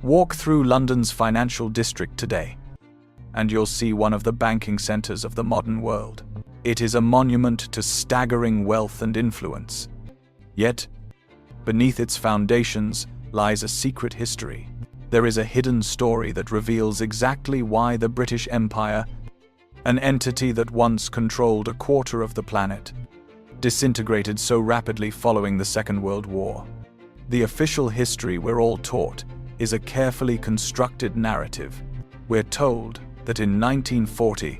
Walk through London's financial district today, and you'll see one of the banking centers of the modern world. It is a monument to staggering wealth and influence. Yet, beneath its foundations lies a secret history. There is a hidden story that reveals exactly why the British Empire, an entity that once controlled a quarter of the planet, disintegrated so rapidly following the Second World War. The official history we're all taught is a carefully constructed narrative. We're told that in 1940,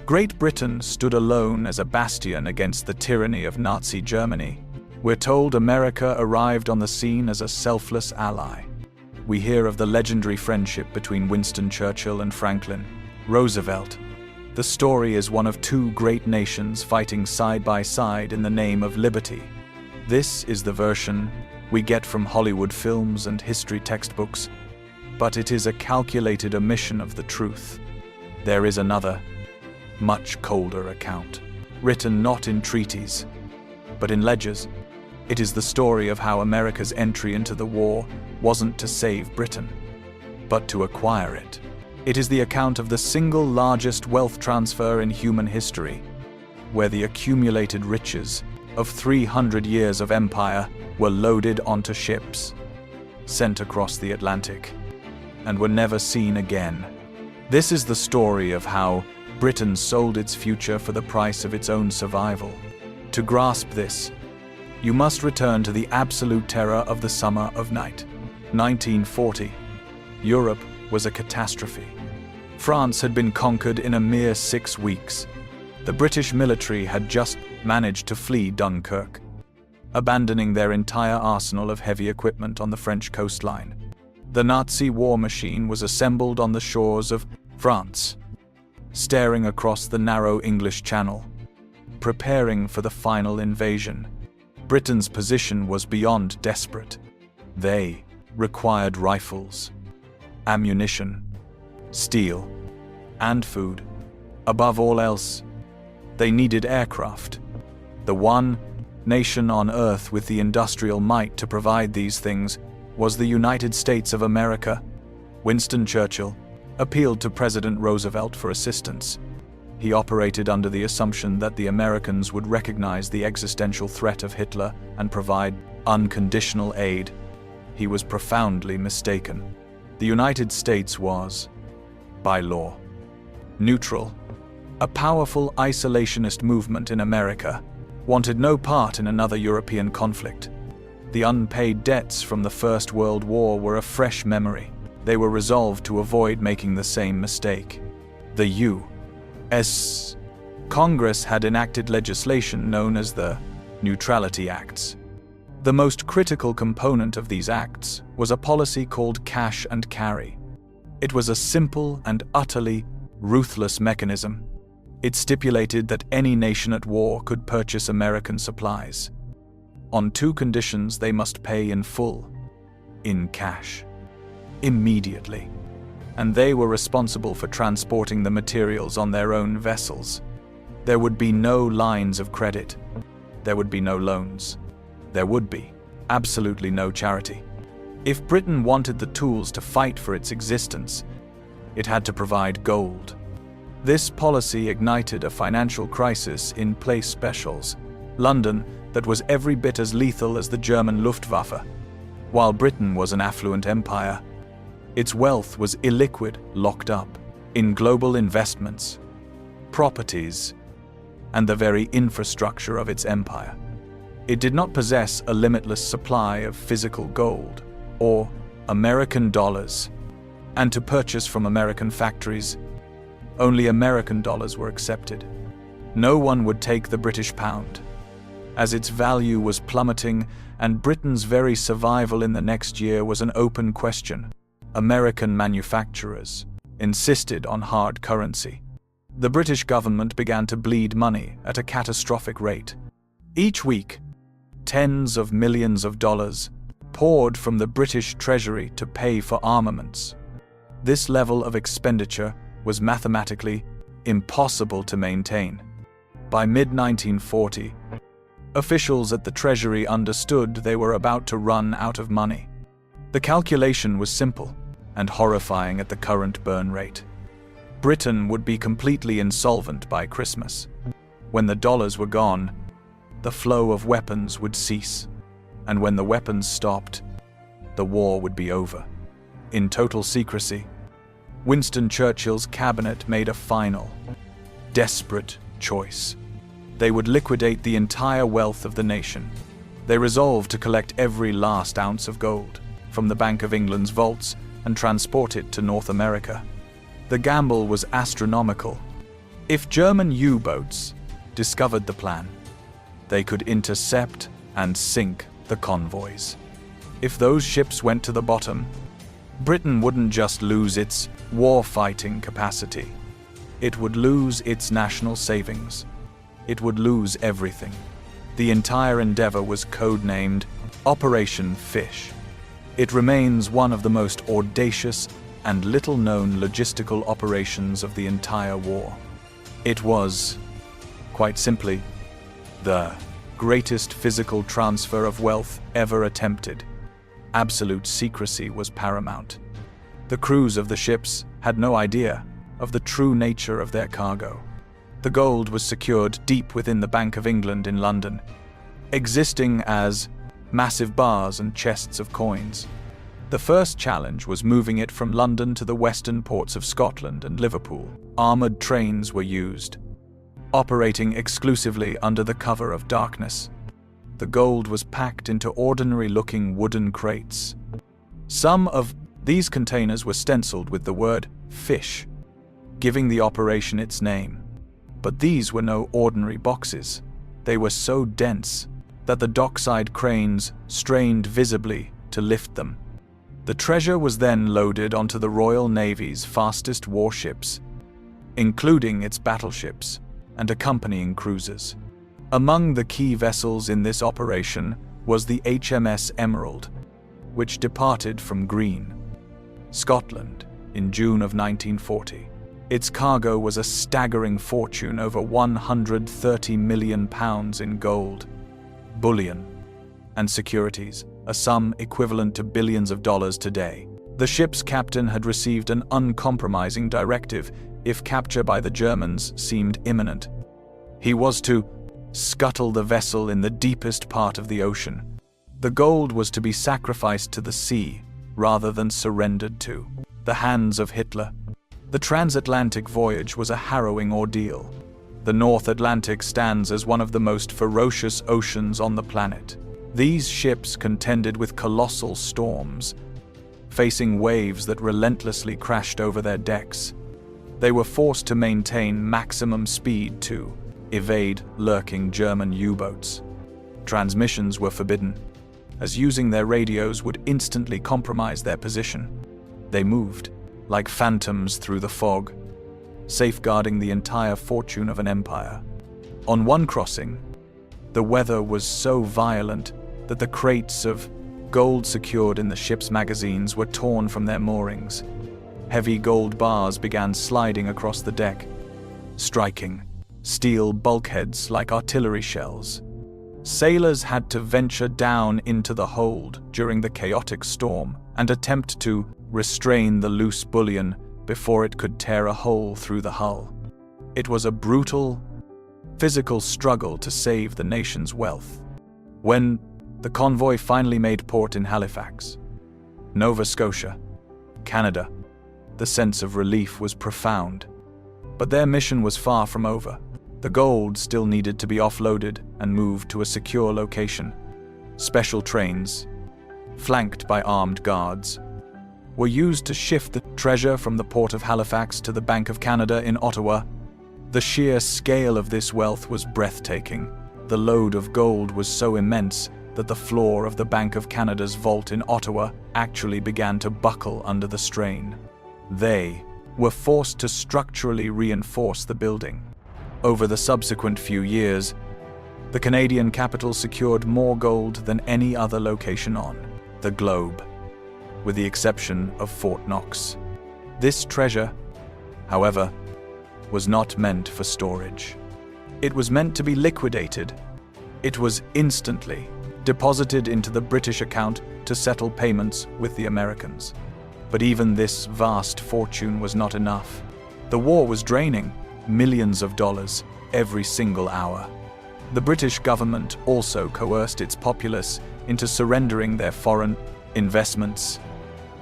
Great Britain stood alone as a bastion against the tyranny of Nazi Germany. We're told America arrived on the scene as a selfless ally. We hear of the legendary friendship between Winston Churchill and Franklin Roosevelt. The story is one of two great nations fighting side by side in the name of liberty. This is the version we get from Hollywood films and history textbooks, but it is a calculated omission of the truth. There is another, much colder account, written not in treaties, but in ledgers. It is the story of how America's entry into the war wasn't to save Britain, but to acquire it. It is the account of the single largest wealth transfer in human history, where the accumulated riches of 300 years of empire were loaded onto ships, sent across the Atlantic, and were never seen again. This is the story of how Britain sold its future for the price of its own survival. To grasp this, you must return to the absolute terror of the summer of 1940. Europe was a catastrophe. France had been conquered in a mere 6 weeks. The British military had just managed to flee Dunkirk, abandoning their entire arsenal of heavy equipment on the French coastline. The Nazi war machine was assembled on the shores of France, staring across the narrow English Channel, preparing for the final invasion. Britain's position was beyond desperate. They required rifles, ammunition, steel, and food. Above all else, they needed aircraft. The one nation on Earth with the industrial might to provide these things was the United States of America. Winston Churchill appealed to President Roosevelt for assistance. He operated under the assumption that the Americans would recognize the existential threat of Hitler and provide unconditional aid. He was profoundly mistaken. The United States was, by law, neutral. A powerful isolationist movement in America wanted no part in another European conflict. The unpaid debts from the First World War were a fresh memory. They were resolved to avoid making the same mistake. The U.S. Congress had enacted legislation known as the Neutrality Acts. The most critical component of these acts was a policy called cash and carry. It was a simple and utterly ruthless mechanism. It stipulated that any nation at war could purchase American supplies. On 2 conditions: they must pay in full, in cash, immediately, and they were responsible for transporting the materials on their own vessels. There would be no lines of credit. There would be no loans. There would be absolutely no charity. If Britain wanted the tools to fight for its existence, it had to provide gold. This policy ignited a financial crisis in place specials, London, that was every bit as lethal as the German Luftwaffe. While Britain was an affluent empire, its wealth was illiquid, locked up in global investments, properties, and the very infrastructure of its empire. It did not possess a limitless supply of physical gold or American dollars, and to purchase from American factories, only American dollars were accepted. No one would take the British pound, as its value was plummeting and Britain's very survival in the next year was an open question. American manufacturers insisted on hard currency. The British government began to bleed money at a catastrophic rate. Each week, tens of millions of dollars poured from the British Treasury to pay for armaments. This level of expenditure was mathematically impossible to maintain. By mid-1940, officials at the Treasury understood they were about to run out of money. The calculation was simple and horrifying at the current burn rate. Britain would be completely insolvent by Christmas. When the dollars were gone, the flow of weapons would cease, and when the weapons stopped, the war would be over. In total secrecy, Winston Churchill's cabinet made a final, desperate choice. They would liquidate the entire wealth of the nation. They resolved to collect every last ounce of gold from the Bank of England's vaults and transport it to North America. The gamble was astronomical. If German U-boats discovered the plan, they could intercept and sink the convoys. If those ships went to the bottom, Britain wouldn't just lose its war-fighting capacity. It would lose its national savings. It would lose everything. The entire endeavor was codenamed Operation Fish. It remains one of the most audacious and little-known logistical operations of the entire war. It was, quite simply, the greatest physical transfer of wealth ever attempted. Absolute secrecy was paramount. The crews of the ships had no idea of the true nature of their cargo. The gold was secured deep within the Bank of England in London, existing as massive bars and chests of coins. The first challenge was moving it from London to the western ports of Scotland and Liverpool. Armored trains were used, operating exclusively under the cover of darkness. The gold was packed into ordinary-looking wooden crates. Some of these containers were stenciled with the word fish, giving the operation its name. But these were no ordinary boxes. They were so dense that the dockside cranes strained visibly to lift them. The treasure was then loaded onto the Royal Navy's fastest warships, including its battleships and accompanying cruisers. Among the key vessels in this operation was the HMS Emerald, which departed from Green, Scotland, in June of 1940. Its cargo was a staggering fortune, over £130 million in gold, bullion, and securities, a sum equivalent to billions of dollars today. The ship's captain had received an uncompromising directive if capture by the Germans seemed imminent. He was to scuttle the vessel in the deepest part of the ocean. The gold was to be sacrificed to the sea rather than surrendered to the hands of Hitler. The transatlantic voyage was a harrowing ordeal. The North Atlantic stands as one of the most ferocious oceans on the planet. These ships contended with colossal storms, facing waves that relentlessly crashed over their decks. They were forced to maintain maximum speed to evade lurking German U-boats. Transmissions were forbidden, as using their radios would instantly compromise their position. They moved like phantoms through the fog, safeguarding the entire fortune of an empire. On one crossing, the weather was so violent that the crates of gold secured in the ship's magazines were torn from their moorings. Heavy gold bars began sliding across the deck, striking steel bulkheads like artillery shells. Sailors had to venture down into the hold during the chaotic storm and attempt to restrain the loose bullion before it could tear a hole through the hull. It was a brutal, physical struggle to save the nation's wealth. When the convoy finally made port in Halifax, Nova Scotia, Canada, the sense of relief was profound. But their mission was far from over. The gold still needed to be offloaded and moved to a secure location. Special trains, flanked by armed guards, were used to shift the treasure from the port of Halifax to the Bank of Canada in Ottawa. The sheer scale of this wealth was breathtaking. The load of gold was so immense that the floor of the Bank of Canada's vault in Ottawa actually began to buckle under the strain. They were forced to structurally reinforce the building. Over the subsequent few years, the Canadian capital secured more gold than any other location on the globe, with the exception of Fort Knox. This treasure, however, was not meant for storage. It was meant to be liquidated. It was instantly deposited into the British account to settle payments with the Americans. But even this vast fortune was not enough. The war was draining millions of dollars every single hour. The British government also coerced its populace into surrendering their foreign investments.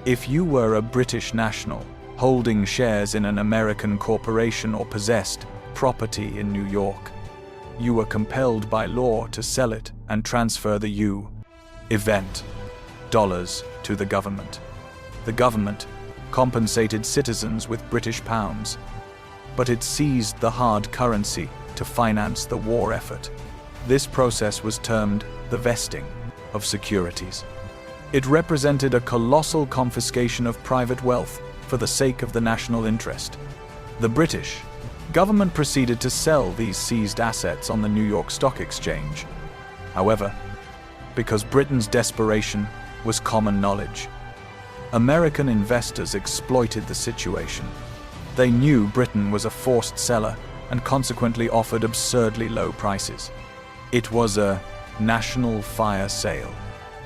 If you were a British national holding shares in an American corporation or possessed property in New York, you were compelled by law to sell it and transfer the U.S. dollars to the government. The government compensated citizens with British pounds, but it seized the hard currency to finance the war effort. This process was termed the vesting of securities. It represented a colossal confiscation of private wealth for the sake of the national interest. The British government proceeded to sell these seized assets on the New York Stock Exchange. However, because Britain's desperation was common knowledge, American investors exploited the situation. They knew Britain was a forced seller and consequently offered absurdly low prices. It was a national fire sale.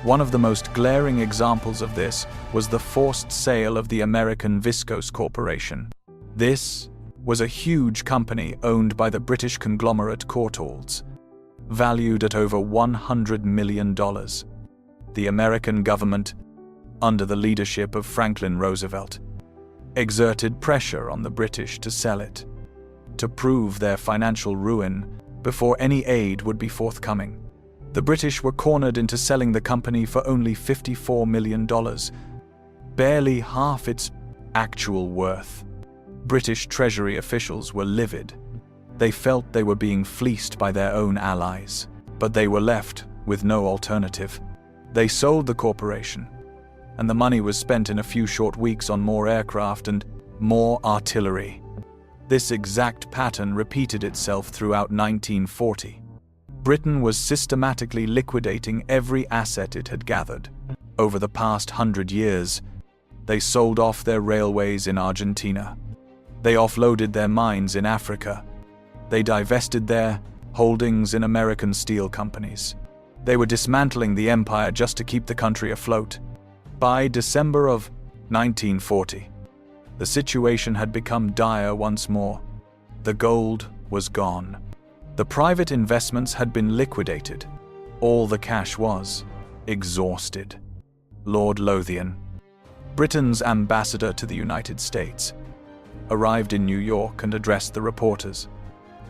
One of the most glaring examples of this was the forced sale of the American Viscose Corporation. This was a huge company owned by the British conglomerate Courtaulds, valued at over $100 million. The American government, under the leadership of Franklin Roosevelt, exerted pressure on the British to sell it, to prove their financial ruin before any aid would be forthcoming. The British were cornered into selling the company for only $54 million, barely half its actual worth. British Treasury officials were livid. They felt they were being fleeced by their own allies, but they were left with no alternative. They sold the corporation, and the money was spent in a few short weeks on more aircraft and more artillery. This exact pattern repeated itself throughout 1940. Britain was systematically liquidating every asset it had gathered. Over the past 100 years, they sold off their railways in Argentina. They offloaded their mines in Africa. They divested their holdings in American steel companies. They were dismantling the empire just to keep the country afloat. By December of 1940, the situation had become dire once more. The gold was gone. The private investments had been liquidated. All the cash was exhausted. Lord Lothian, Britain's ambassador to the United States, arrived in New York and addressed the reporters.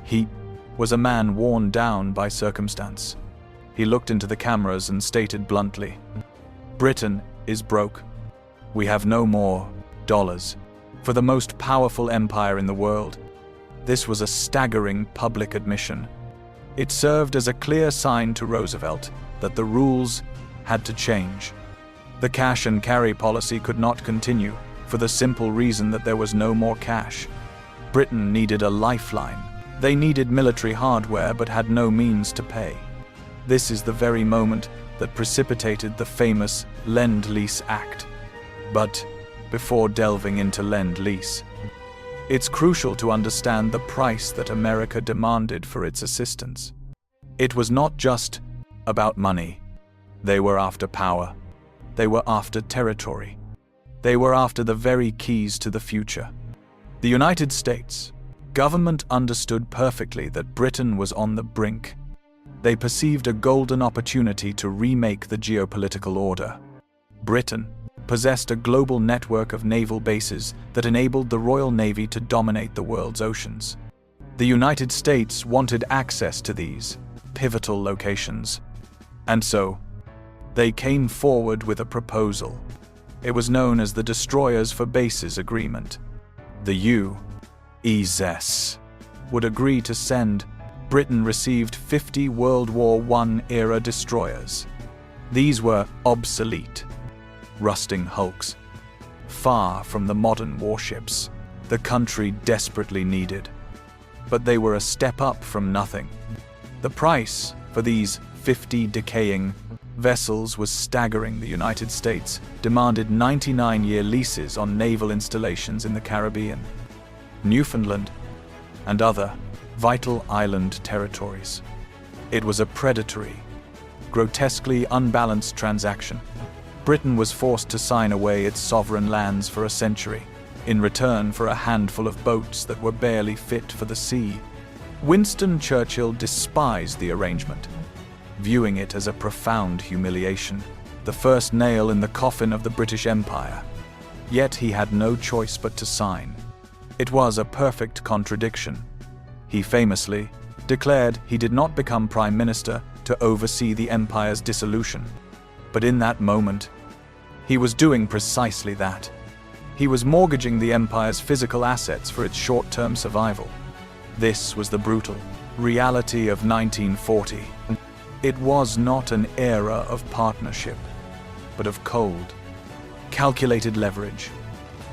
He was a man worn down by circumstance. He looked into the cameras and stated bluntly, "Britain is broke. We have no more dollars for the most powerful empire in the world." This was a staggering public admission. It served as a clear sign to Roosevelt that the rules had to change. The cash and carry policy could not continue for the simple reason that there was no more cash. Britain needed a lifeline. They needed military hardware but had no means to pay. This is the very moment that precipitated the famous Lend-Lease Act. But before delving into Lend-Lease, it's crucial to understand the price that America demanded for its assistance. It was not just about money. They were after power. They were after territory. They were after the very keys to the future. The United States government understood perfectly that Britain was on the brink. They perceived a golden opportunity to remake the geopolitical order. Britain possessed a global network of naval bases that enabled the Royal Navy to dominate the world's oceans. The United States wanted access to these pivotal locations, and so they came forward with a proposal. It was known as the Destroyers for Bases Agreement. The U.S. would agree to send. Britain received 50 World War I-era destroyers. These were obsolete, rusting hulks, far from the modern warships the country desperately needed. But they were a step up from nothing. The price for these 50 decaying vessels was staggering. The United States demanded 99-year leases on naval installations in the Caribbean, Newfoundland, and other vital island territories. It was a predatory, grotesquely unbalanced transaction. Britain was forced to sign away its sovereign lands for a century, in return for a handful of boats that were barely fit for the sea. Winston Churchill despised the arrangement, viewing it as a profound humiliation, the first nail in the coffin of the British Empire. Yet he had no choice but to sign. It was a perfect contradiction. He famously declared he did not become Prime Minister to oversee the empire's dissolution. But in that moment, he was doing precisely that. He was mortgaging the empire's physical assets for its short-term survival. This was the brutal reality of 1940. It was not an era of partnership, but of cold, calculated leverage.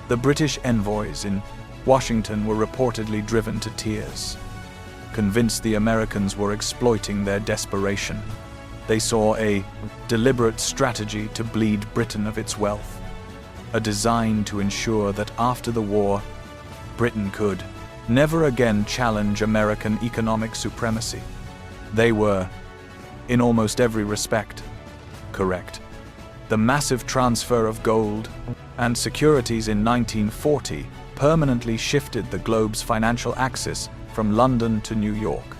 The British envoys in Washington were reportedly driven to tears, convinced the Americans were exploiting their desperation. They saw a deliberate strategy to bleed Britain of its wealth, a design to ensure that after the war, Britain could never again challenge American economic supremacy. They were, in almost every respect, correct. The massive transfer of gold and securities in 1940 permanently shifted the globe's financial axis from London to New York.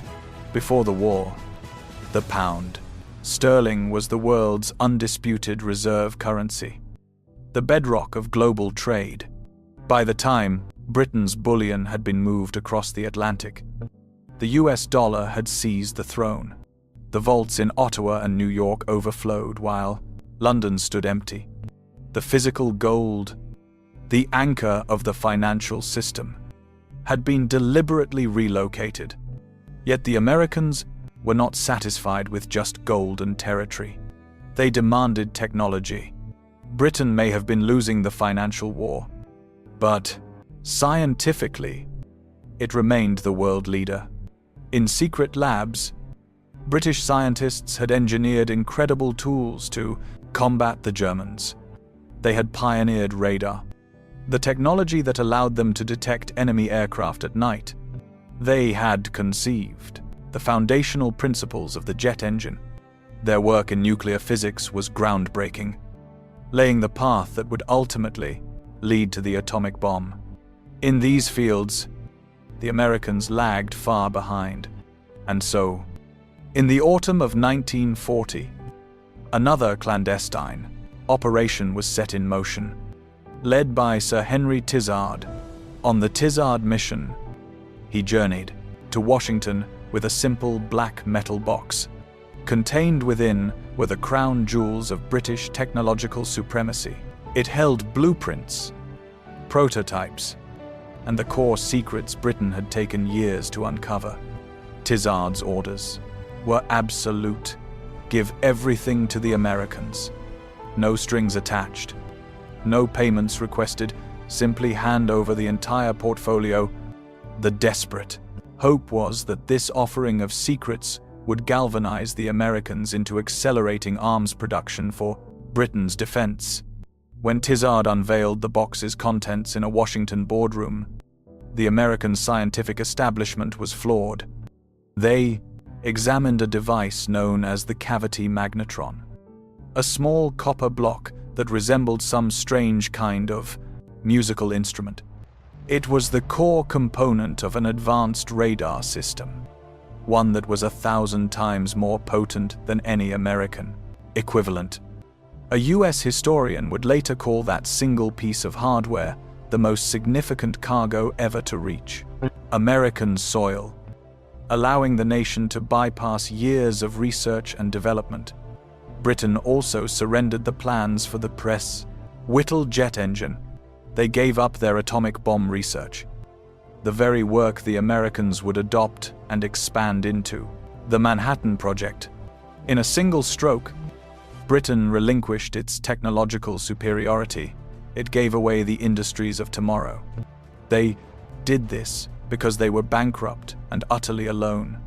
Before the war, the pound sterling was the world's undisputed reserve currency, the bedrock of global trade. By the time Britain's bullion had been moved across the Atlantic, the US dollar had seized the throne. The vaults in Ottawa and New York overflowed while London stood empty. The physical gold, the anchor of the financial system, had been deliberately relocated. Yet the Americans were not satisfied with just gold and territory. They demanded technology. Britain may have been losing the financial war, but scientifically, it remained the world leader. In secret labs, British scientists had engineered incredible tools to combat the Germans. They had pioneered radar, the technology that allowed them to detect enemy aircraft at night. They had conceived the foundational principles of the jet engine. Their work in nuclear physics was groundbreaking, laying the path that would ultimately lead to the atomic bomb. In these fields, the Americans lagged far behind. And so, in the autumn of 1940, another clandestine operation was set in motion, led by Sir Henry Tizard. On the Tizard mission, he journeyed to Washington with a simple black metal box. Contained within were the crown jewels of British technological supremacy. It held blueprints, prototypes, and the core secrets Britain had taken years to uncover. Tizard's orders were absolute. Give everything to the Americans. No strings attached. No payments requested. Simply hand over the entire portfolio. The desperate hope was that this offering of secrets would galvanize the Americans into accelerating arms production for Britain's defense. When Tizard unveiled the box's contents in a Washington boardroom, the American scientific establishment was floored. They examined a device known as the cavity magnetron, a small copper block that resembled some strange kind of musical instrument. It was the core component of an advanced radar system, one that was 1,000 times more potent than any American equivalent. A US historian would later call that single piece of hardware the most significant cargo ever to reach American soil, allowing the nation to bypass years of research and development. Britain also surrendered the plans for the Whittle jet engine. They gave up their atomic bomb research, the very work the Americans would adopt and expand into, the Manhattan Project. In a single stroke, Britain relinquished its technological superiority. It gave away the industries of tomorrow. They did this because they were bankrupt and utterly alone.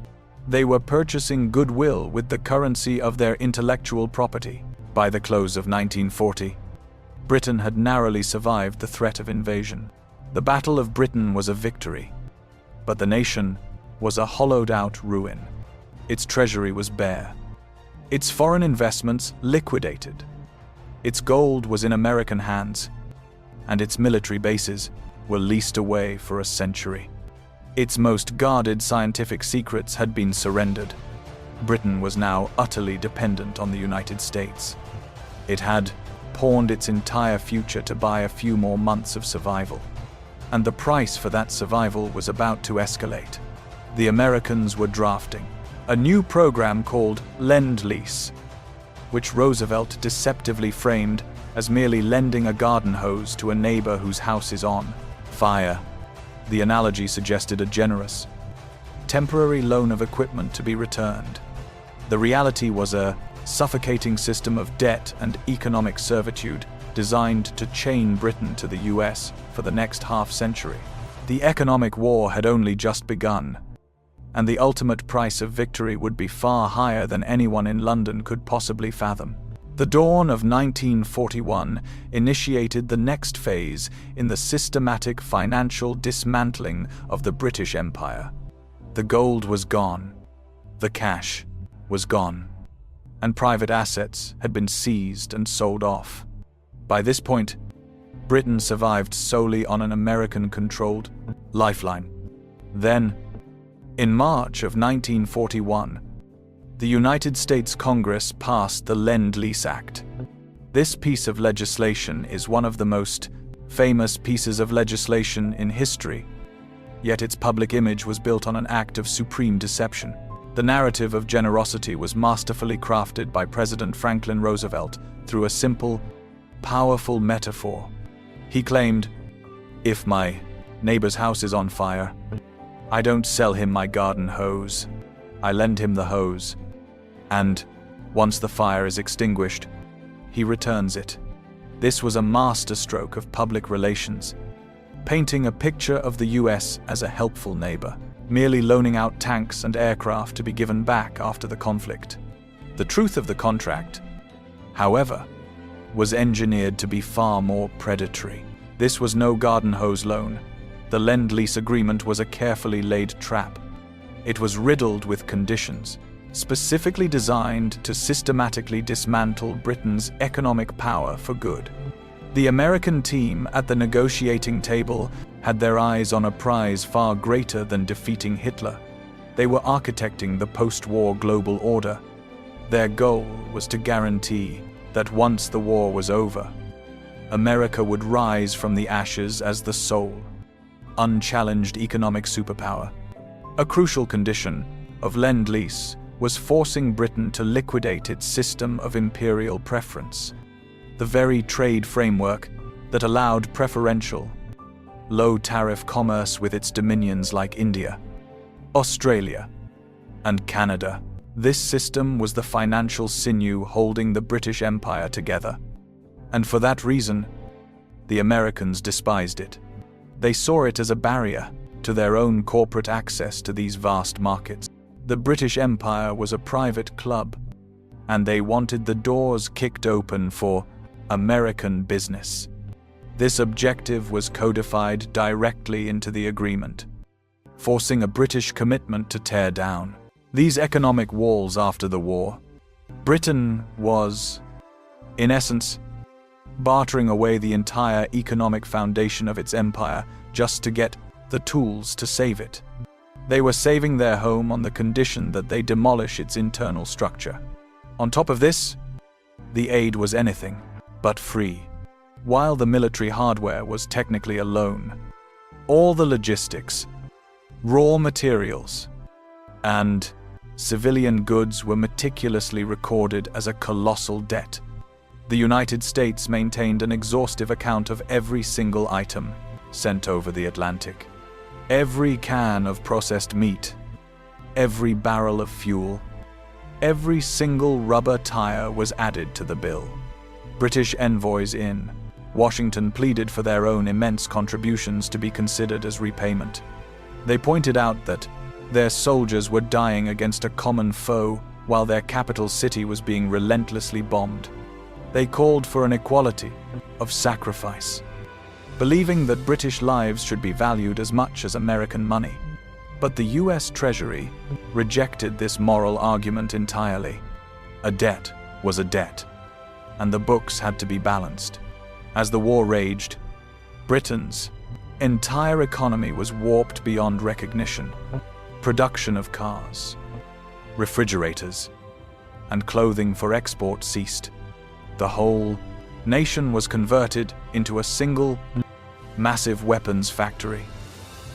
They were purchasing goodwill with the currency of their intellectual property. By the close of 1940, Britain had narrowly survived the threat of invasion. The Battle of Britain was a victory, but the nation was a hollowed-out ruin. Its treasury was bare. its foreign investments liquidated. Its gold was in American hands, and its military bases were leased away for a century. Its most guarded scientific secrets had been surrendered. Britain was now utterly dependent on the United States. It had pawned its entire future to buy a few more months of survival. And the price for that survival was about to escalate. The Americans were drafting a new program called Lend-Lease, which Roosevelt deceptively framed as merely lending a garden hose to a neighbor whose house is on fire. The analogy suggested a generous, temporary loan of equipment to be returned. The reality was a suffocating system of debt and economic servitude designed to chain Britain to the US for the next half-century. The economic war had only just begun, and the ultimate price of victory would be far higher than anyone in London could possibly fathom. The dawn of 1941 initiated the next phase in the systematic financial dismantling of the British Empire. The gold was gone, the cash was gone, and private assets had been seized and sold off. By this point, Britain survived solely on an American-controlled lifeline. Then, in March of 1941, the United States Congress passed the Lend-Lease Act. This piece of legislation is one of the most famous pieces of legislation in history, yet its public image was built on an act of supreme deception. The narrative of generosity was masterfully crafted by President Franklin Roosevelt through a simple, powerful metaphor. He claimed, "If my neighbor's house is on fire, I don't sell him my garden hose. I lend him the hose. And, once the fire is extinguished, he returns it." This was a masterstroke of public relations, painting a picture of the US as a helpful neighbor, merely loaning out tanks and aircraft to be given back after the conflict. The truth of the contract, however, was engineered to be far more predatory. This was no garden hose loan. The Lend-Lease agreement was a carefully laid trap. It was riddled with conditions, specifically designed to systematically dismantle Britain's economic power for good. The American team at the negotiating table had their eyes on a prize far greater than defeating Hitler. They were architecting the post-war global order. Their goal was to guarantee that once the war was over, America would rise from the ashes as the sole, unchallenged economic superpower. A crucial condition of Lend-Lease was forcing Britain to liquidate its system of imperial preference, the very trade framework that allowed preferential, low-tariff commerce with its dominions like India, Australia, and Canada. This system was the financial sinew holding the British Empire together, and for that reason, the Americans despised it. They saw it as a barrier to their own corporate access to these vast markets. The British Empire was a private club, and they wanted the doors kicked open for American business. This objective was codified directly into the agreement, forcing a British commitment to tear down these economic walls after the war. Britain was, in essence, bartering away the entire economic foundation of its empire just to get the tools to save it. They were saving their home on the condition that they demolish its internal structure. On top of this, the aid was anything but free. While the military hardware was technically a loan, all the logistics, raw materials, and civilian goods were meticulously recorded as a colossal debt. The United States maintained an exhaustive account of every single item sent over the Atlantic. Every can of processed meat, every barrel of fuel, every single rubber tire was added to the bill. British envoys in Washington pleaded for their own immense contributions to be considered as repayment. They pointed out that their soldiers were dying against a common foe while their capital city was being relentlessly bombed. They called for an equality of sacrifice, believing that British lives should be valued as much as American money. But the US Treasury rejected this moral argument entirely. A debt was a debt, and the books had to be balanced. As the war raged, Britain's entire economy was warped beyond recognition. Production of cars, refrigerators, and clothing for export ceased. The whole nation was converted into a single, massive weapons factory,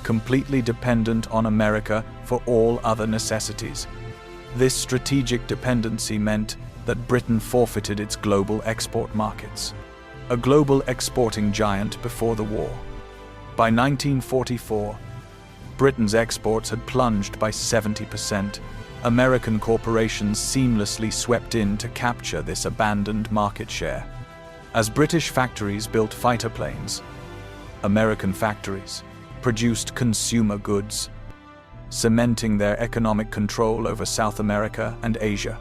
completely dependent on America for all other necessities. This strategic dependency meant that Britain forfeited its global export markets, a global exporting giant before the war. By 1944, Britain's exports had plunged by 70%. American corporations seamlessly swept in to capture this abandoned market share. As British factories built fighter planes, American factories produced consumer goods, cementing their economic control over South America and Asia.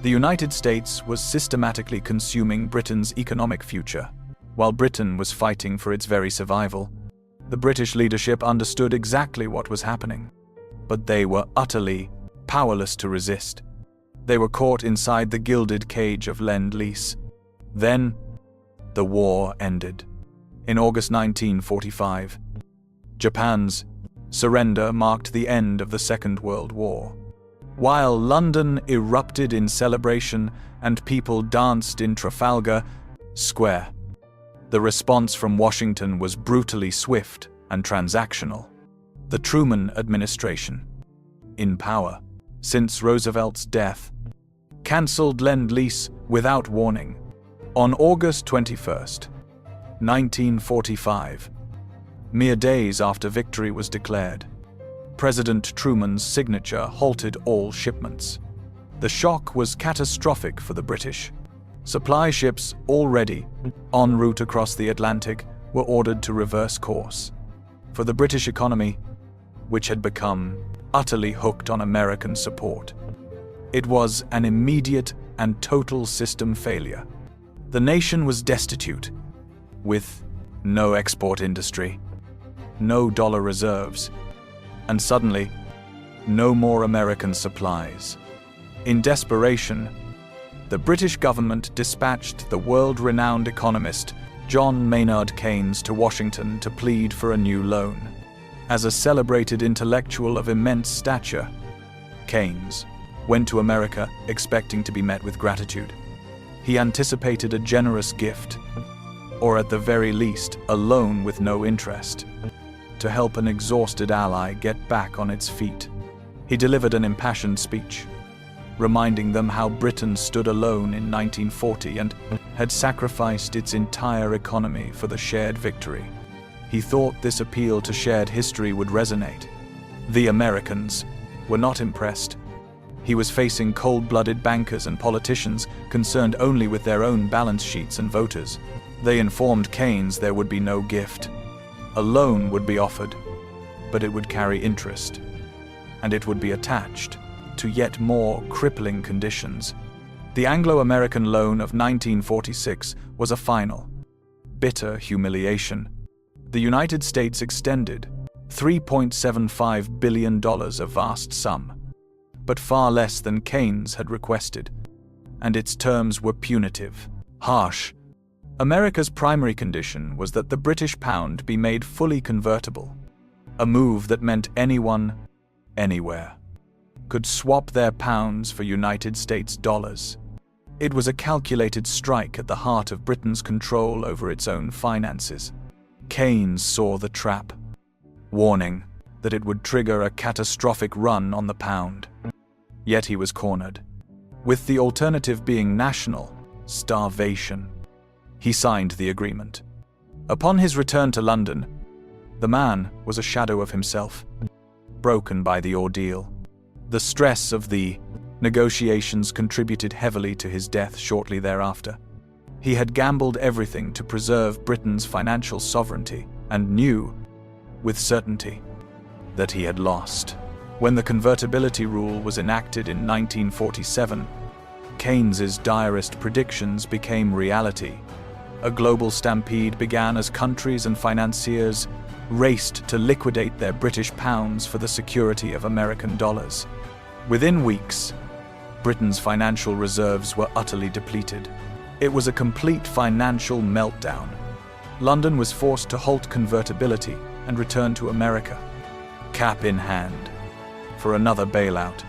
The United States was systematically consuming Britain's economic future. While Britain was fighting for its very survival, the British leadership understood exactly what was happening. But they were utterly powerless to resist. They were caught inside the gilded cage of Lend-Lease. Then, the war ended. In August 1945, Japan's surrender marked the end of the Second World War. While London erupted in celebration and people danced in Trafalgar Square, the response from Washington was brutally swift and transactional. The Truman administration, in power since Roosevelt's death, cancelled Lend-Lease without warning. On August 21st, 1945, mere days after victory was declared, President Truman's signature halted all shipments. The shock was catastrophic for the British. Supply ships already en route across the Atlantic were ordered to reverse course. For the British economy, which had become utterly hooked on American support, it was an immediate and total system failure. The nation was destitute, with no export industry, no dollar reserves, and suddenly, no more American supplies. In desperation, the British government dispatched the world-renowned economist John Maynard Keynes to Washington to plead for a new loan. As a celebrated intellectual of immense stature, Keynes went to America expecting to be met with gratitude. He anticipated a generous gift, or at the very least, a loan with no interest, to help an exhausted ally get back on its feet. He delivered an impassioned speech, reminding them how Britain stood alone in 1940 and had sacrificed its entire economy for the shared victory. He thought this appeal to shared history would resonate. The Americans were not impressed. He was facing cold-blooded bankers and politicians concerned only with their own balance sheets and voters. They informed Keynes there would be no gift. A loan would be offered, but it would carry interest, and it would be attached to yet more crippling conditions. The Anglo-American loan of 1946 was a final, bitter humiliation. The United States extended $3.75 billion, a vast sum, but far less than Keynes had requested, and its terms were punitive, harsh. America's primary condition was that the British pound be made fully convertible, a move that meant anyone, anywhere, could swap their pounds for United States dollars. It was a calculated strike at the heart of Britain's control over its own finances. Keynes saw the trap, warning that it would trigger a catastrophic run on the pound. Yet he was cornered, with the alternative being national starvation. He signed the agreement. Upon his return to London, the man was a shadow of himself, broken by the ordeal. The stress of the negotiations contributed heavily to his death shortly thereafter. He had gambled everything to preserve Britain's financial sovereignty and knew, with certainty, that he had lost. When the convertibility rule was enacted in 1947, Keynes's direst predictions became reality. A global stampede began as countries and financiers raced to liquidate their British pounds for the security of American dollars. Within weeks, Britain's financial reserves were utterly depleted. It was a complete financial meltdown. London was forced to halt convertibility and return to America, cap in hand, for another bailout.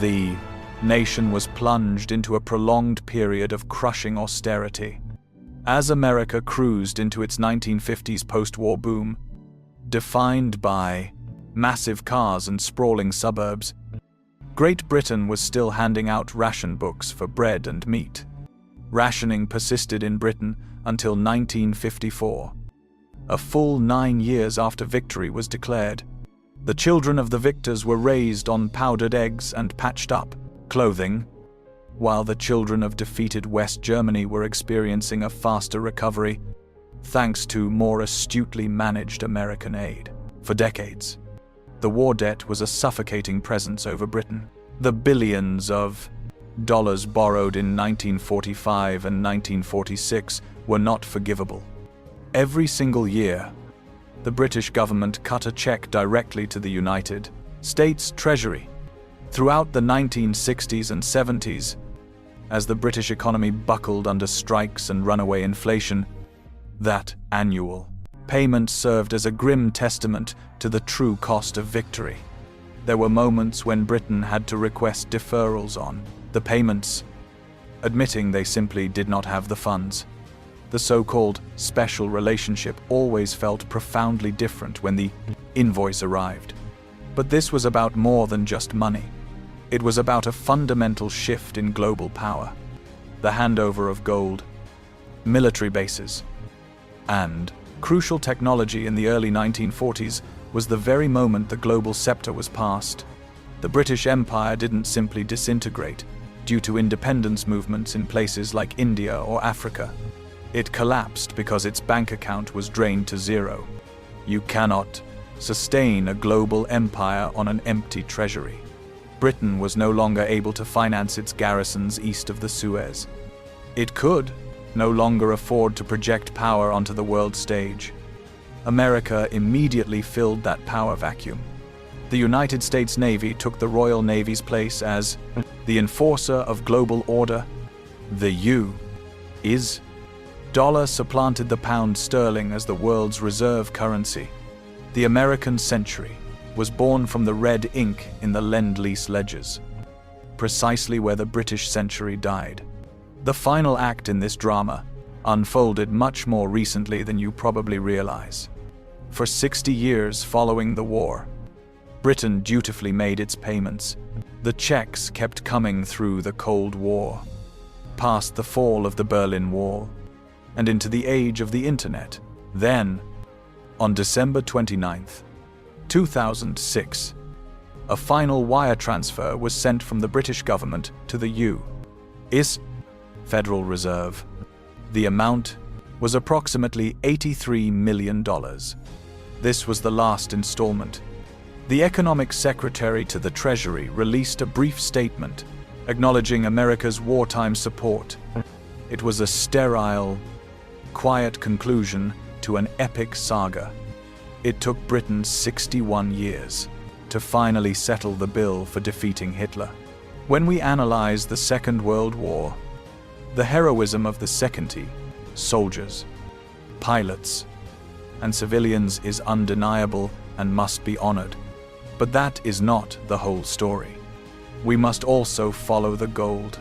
The nation was plunged into a prolonged period of crushing austerity. As America cruised into its 1950s post-war boom, defined by massive cars and sprawling suburbs, Great Britain was still handing out ration books for bread and meat. Rationing persisted in Britain until 1954. A full 9 years after victory was declared. The children of the victors were raised on powdered eggs and patched up clothing, while the children of defeated West Germany were experiencing a faster recovery thanks to more astutely managed American aid. For decades, the war debt was a suffocating presence over Britain. The billions of dollars borrowed in 1945 and 1946 were not forgivable. Every single year, the British government cut a check directly to the United States Treasury. Throughout the 1960s and 70s, as the British economy buckled under strikes and runaway inflation, that annual payment served as a grim testament to the true cost of victory. There were moments when Britain had to request deferrals on the payments, admitting they simply did not have the funds. The so-called special relationship always felt profoundly different when the invoice arrived. But this was about more than just money. It was about a fundamental shift in global power, the handover of gold, military bases, and crucial technology. In the early 1940s was the very moment the global scepter was passed. The British Empire didn't simply disintegrate due to independence movements in places like India or Africa. It collapsed because its bank account was drained to zero. You cannot sustain a global empire on an empty treasury. Britain was no longer able to finance its garrisons east of the Suez. It could no longer afford to project power onto the world stage. America immediately filled that power vacuum. The United States Navy took the Royal Navy's place as the enforcer of global order. The U.S. dollar supplanted the pound sterling as the world's reserve currency. The American century was born from the red ink in the Lend-Lease ledgers, precisely where the British century died. The final act in this drama unfolded much more recently than you probably realize. For 60 years following the war, Britain dutifully made its payments. The checks kept coming through the Cold War, past the fall of the Berlin Wall, and into the age of the Internet. Then, on December 29th, 2006, a final wire transfer was sent from the British government to the U.S. Federal Reserve. The amount was approximately $83 million. This was the last installment. The Economic Secretary to the Treasury released a brief statement acknowledging America's wartime support. It was a sterile, quiet conclusion to an epic saga. It took Britain 61 years to finally settle the bill for defeating Hitler. When we analyze the Second World War, the heroism of the secondary soldiers, pilots, and civilians is undeniable and must be honored. But that is not the whole story. We must also follow the gold.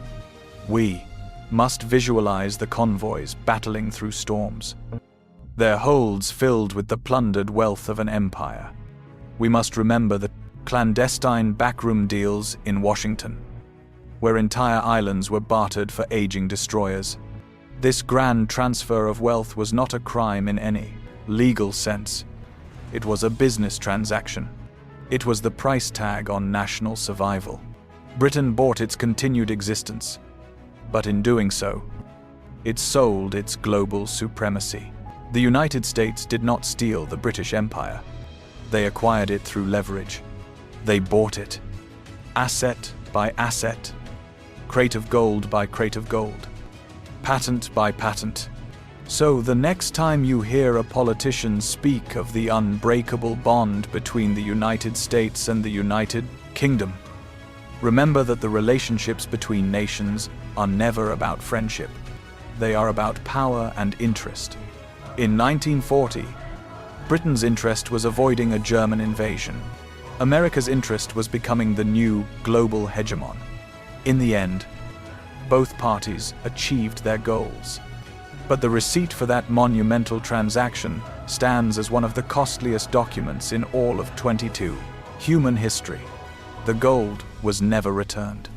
We must visualize the convoys battling through storms, their holds filled with the plundered wealth of an empire. We must remember the clandestine backroom deals in Washington, where entire islands were bartered for aging destroyers. This grand transfer of wealth was not a crime in any legal sense. It was a business transaction. It was the price tag on national survival. Britain bought its continued existence, but in doing so, it sold its global supremacy. The United States did not steal the British Empire. They acquired it through leverage. They bought it, asset by asset, crate of gold by crate of gold, patent by patent. So the next time you hear a politician speak of the unbreakable bond between the United States and the United Kingdom, Remember that the relationships between nations are never about friendship. They are about power and interest. In 1940, Britain's interest was avoiding a German invasion. America's interest was becoming the new global hegemon. In the end, both parties achieved their goals. But the receipt for that monumental transaction stands as one of the costliest documents in all of 22 human history. The gold was never returned.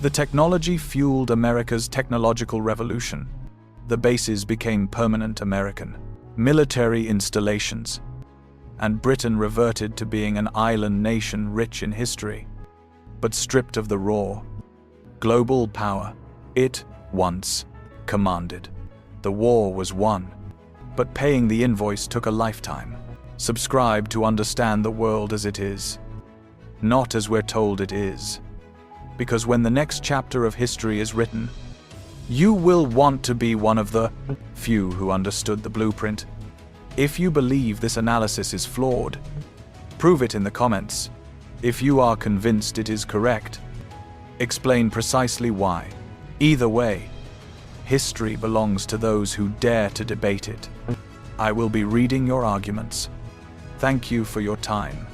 The technology fueled America's technological revolution. The bases became permanent American military installations, and Britain reverted to being an island nation rich in history, but stripped of the raw, global power it once commanded. The war was won, but paying the invoice took a lifetime. Subscribe to understand the world as it is, not as we're told it is. Because when the next chapter of history is written, you will want to be one of the few who understood the blueprint. If you believe this analysis is flawed, prove it in the comments. If you are convinced it is correct, explain precisely why. Either way, history belongs to those who dare to debate it. I will be reading your arguments. Thank you for your time.